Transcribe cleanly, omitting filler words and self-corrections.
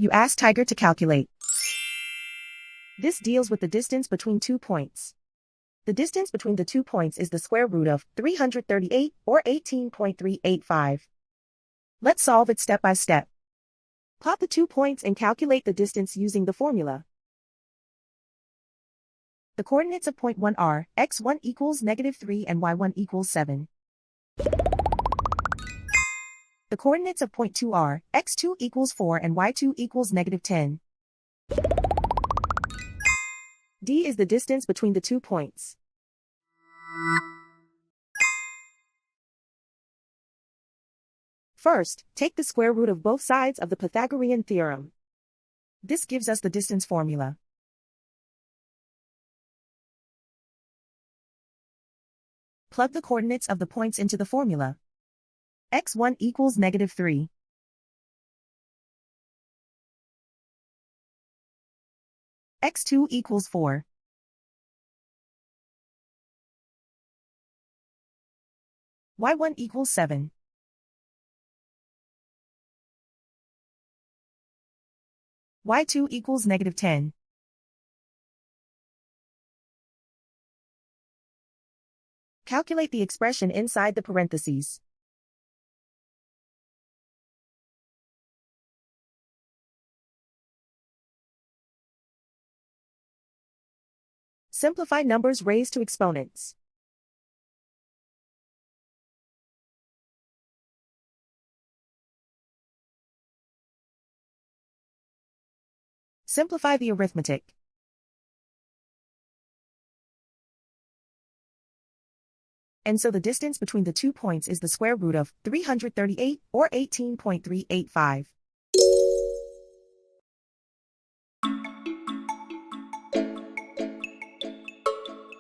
You ask Tiger to calculate. This deals with the distance between 2 points. The distance between the 2 points is the square root of 338 or 18.385. Let's solve it step by step. Plot the 2 points and calculate the distance using the formula. The coordinates of point 1 are x1 equals -3 and y1 equals 7. The coordinates of point 2 are x2 equals 4 and y2 equals -10. D is the distance between the 2 points. First, take the square root of both sides of the Pythagorean theorem. This gives us the distance formula. Plug the coordinates of the points into the formula. x1 equals -3. x2 equals 4. y1 equals 7. y2 equals -10. Calculate the expression inside the parentheses. Simplify numbers raised to exponents. Simplify the arithmetic. And so the distance between the 2 points is the square root of 338 or 18.385.